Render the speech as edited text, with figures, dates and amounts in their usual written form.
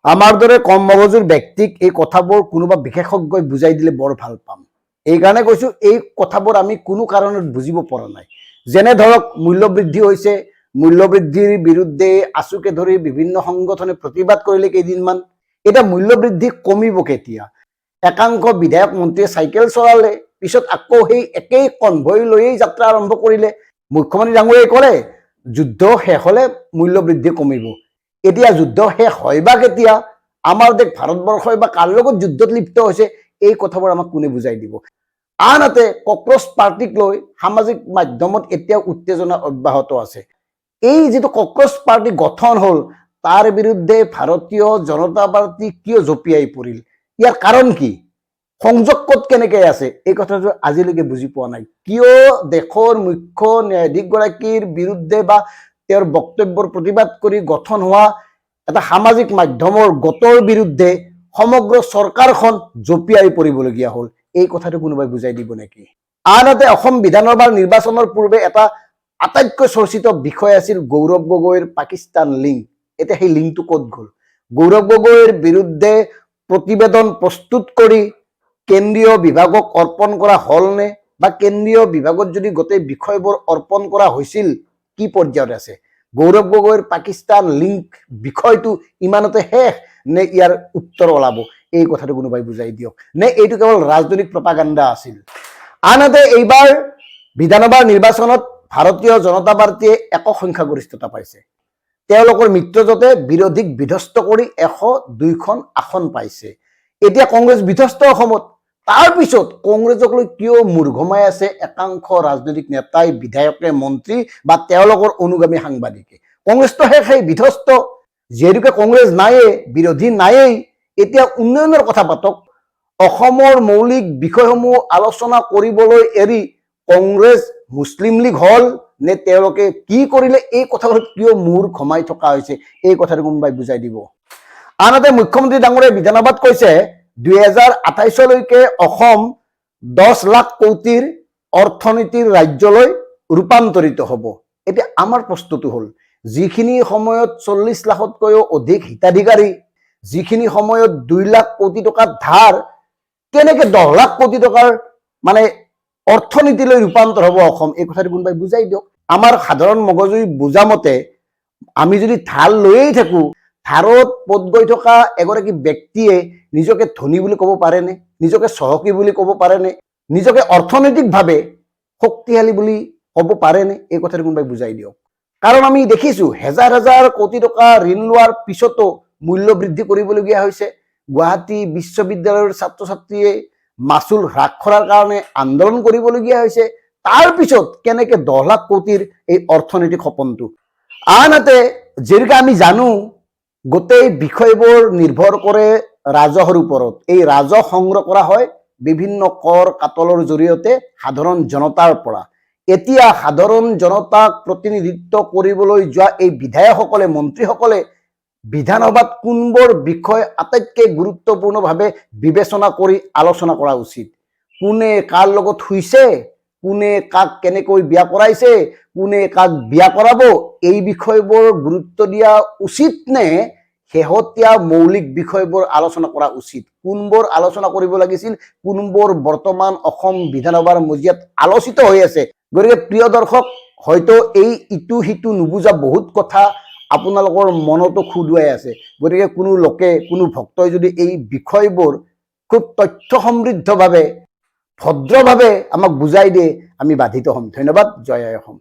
আমাৰ দৰে কম মগজুৰ ব্যক্তিক এই কথাবোৰ কোনোবা বিশেষজ্ঞই বুজাই দিলে বৰ ভাল পাম। এইকাৰণে কৈছো এই কথাবোৰ আমি কোনো কাৰণত বুজিব পৰা নাই। যেনে ধৰক মূল্যবৃদ্ধি হৈছে, মূল্যবৃদ্ধিৰ বিৰুদ্ধে আছুকে ধৰি বিভিন্ন সংগঠনে প্ৰতিবাদ কৰিলে কেইদিনমান। এতিয়া মূল্যবৃদ্ধি কমিব কেতিয়া? একাংশ বিধায়ক মন্ত্ৰীয়ে চাইকেল চলালে, পিছত আকৌ সেই একেই কনভয় লৈয়েই যাত্ৰা আৰম্ভ কৰিলে। মুখ্যমন্ত্ৰী ডাঙৰীয়াই ক'লে যুদ্ধ শেষ হলে মূল্যবৃদ্ধি কমিব। এতিয়া যুদ্ধ শেষ হয় বা কেতিয়া, আমাৰ দেশ ভাৰতবৰ্ষই বা কাৰ লগত যুদ্ধত লিপ্ত হৈছে, এই কথাবোৰ আমাক কোনে বুজাই দিব? আনহাতে কক্ৰচ পাৰ্টিক লৈ সামাজিক মাধ্যমত এতিয়াও উত্তেজনা অব্যাহত আছে। এই যিটো কক্ৰচ পাৰ্টি গঠন হ'ল, তাৰ বিৰুদ্ধে ভাৰতীয় জনতা পাৰ্টি কিয় জঁপিয়াই পৰিল? ইয়াৰ কাৰণ কি? সংযোগ ক'ত কেনেকে আছে? এই কথাটো আজিলৈকে বুজি পোৱা নাই। কিয় দেশৰ মুখ্য ন্যায়াধীশগৰাকীৰ বিৰুদ্ধে বা তেওঁৰ বক্তব্যৰ প্ৰতিবাদ কৰি গঠন হোৱা এটা সামাজিক মাধ্যমৰ গোটৰ বিৰুদ্ধে সমগ্ৰ চৰকাৰখন জঁপিয়াই পৰিবলগীয়া হ'ল? এই কথাটো কোনোবাই বুজাই দিব নেকি? আনহাতে অসম বিধানসভাৰ নিৰ্বাচনৰ পূৰ্বে এটা আটাইতকৈ চৰ্চিত বিষয় আছিল গৌৰৱ গগৈৰ পাকিস্তান লিংক। এতিয়া সেই লিংকটো ক'ত গ'ল? গৌৰৱ গগৈৰ বিৰুদ্ধে প্ৰতিবেদন প্ৰস্তুত কৰি কেন্দ্ৰীয় বিভাগক অৰ্পণ কৰা হ'লনে, বা কেন্দ্ৰীয় বিভাগত যদি গোটেই বিষয়বোৰ অৰ্পণ কৰা হৈছিল, কি পৰ্যায়ত আছে? গৌৰৱ গগৈৰ পাকিস্তান লিংক বিষয়টো ইমানতে শেষ নে ইয়াৰ উত্তৰ ওলাব? এই কথাটো কোনোবাই বুজাই দিয়ক। নে এইটো কেৱল ৰাজনৈতিক প্ৰপাগাণ্ডা আছিল? আনহাতে এইবাৰ বিধানসভাৰ নিৰ্বাচনত ভাৰতীয় জনতা পাৰ্টীয়ে একক সংখ্যাগৰিষ্ঠতা পাইছে। তেওঁলোকৰ মিত্ৰজোঁটে বিৰোধীক বিধ্বস্ত কৰি 102খন আসন পাইছে। এতিয়া কংগ্ৰেছ বিধ্বস্ত অসমত। তাৰ পিছত কংগ্ৰেছক লৈ কিয় মূৰ ঘমাই আছে একাংশ ৰাজনৈতিক নেতাই, বিধায়কে, মন্ত্ৰী বা তেওঁলোকৰ অনুগামী সাংবাদিকে? কংগ্ৰেছটো শেষেই, বিধ্বস্ত। যিহেতুকে কংগ্ৰেছ নায়েই, বিৰোধী নায়েই, এতিয়া উন্নয়নৰ কথা পাতক। অসমৰ মৌলিক বিষয়সমূহ আলোচনা কৰিবলৈ এৰি কংগ্ৰেছ মুছলিম লীগ হ'ল নে তেওঁলোকে কি কৰিলে? এই কথাবোৰত কিয় মূৰ ঘমাই থকা হৈছে? এই কথাটো কোনোবাই বুজাই দিব। আনহাতে মুখ্যমন্ত্ৰী ডাঙৰীয়াই বিধানসভাত কৈছে 2028লৈকে অসম 10 লাখ কোটিৰ অৰ্থনীতিৰ ৰাজ্যলৈ ৰূপান্তৰিত হ'ব। এতিয়া আমাৰ প্ৰশ্নটো হ'ল, যিখিনি সময়ত 40 লাখতকৈও অধিক হিতাধিকাৰী, যিখিনি সময়ত 2 লাখ কোটি টকাৰ ধাৰ, কেনেকে 10 লাখ কোটি টকাৰ মানে অৰ্থনীতিলৈ ৰূপান্তৰ হ'ব অসম? এই কথাটো কোনোবাই বুজাই দিয়ক। আমাৰ সাধাৰণ মগজুই বুজা মতে আমি যদি ধাৰ লৈয়েই থাকো, ধাৰত পদ গৈ থকা এগৰাকী ব্যক্তিয়ে নিজকে ধনী বুলি ক'ব পাৰেনে? নিজকে চহকী বুলি ক'ব পাৰেনে? নিজকে অৰ্থনৈতিকভাৱে শক্তিশালী বুলি ক'ব পাৰেনে? এই কথাটো কোনোবাই বুজাই দিয়ক। কাৰণ আমি দেখিছো হেজাৰ হেজাৰ কোটি টকা ঋণ লোৱাৰ পিছতো মূল্য বৃদ্ধি কৰিবলগীয়া হৈছে। গুৱাহাটী বিশ্ববিদ্যালয়ৰ ছাত্ৰ ছাত্ৰীয়ে মাচুল হ্ৰাস কৰাৰ কাৰণে আন্দোলন কৰিবলগীয়া হৈছে। তাৰ পিছত কেনেকে 10 লাখ কোটিৰ এই অৰ্থনৈতিক সপোনটো? আনহাতে যিহেতুকে আমি জানো গোটেই বিষয়বোৰ নিৰ্ভৰ কৰে ৰাজহৰ ওপৰত। এই ৰাজহ সংগ্ৰহ কৰা হয় বিভিন্ন কৰ কাটলৰ জৰিয়তে সাধাৰণ জনতাৰ পৰা। এতিয়া সাধাৰণ জনতাক প্ৰতিনিধিত্ব কৰিবলৈ যোৱা এই বিধায়কসকলে, মন্ত্ৰীসকলে বিধানসভাত কোনবোৰ বিষয় আটাইতকৈ গুৰুত্বপূৰ্ণভাৱে বিবেচনা কৰি আলোচনা কৰা উচিত? কোনে কাৰ লগত শুইছে, কোনে কাক কেনেকৈ বিয়া কৰাইছে, কোনে কাক বিয়া কৰাব, এই বিষয়বোৰ গুৰুত্ব দিয়া উচিত নে শেহতীয়া মৌলিক বিষয়বোৰ আলোচনা কৰা উচিত? কোনবোৰ আলোচনা কৰিব লাগিছিল, কোনবোৰ বৰ্তমান অসম বিধানসভাৰ মজিয়াত আলোচিত হৈ আছে? গতিকে প্ৰিয় দৰ্শক, হয়তো এই ইটো সিটো নুবুজা বহুত কথা আপোনালোকৰ মনতো খুদুৱাই আছে। গতিকে কোনো লোকে, কোনো ভক্তই যদি এই বিষয়বোৰ খুব তথ্য সমৃদ্ধভাৱে, ভদ্ৰভাৱে আমাক বুজাই দিয়ে, আমি বাধিত হ'ম। ধন্যবাদ। জয় আই অসম।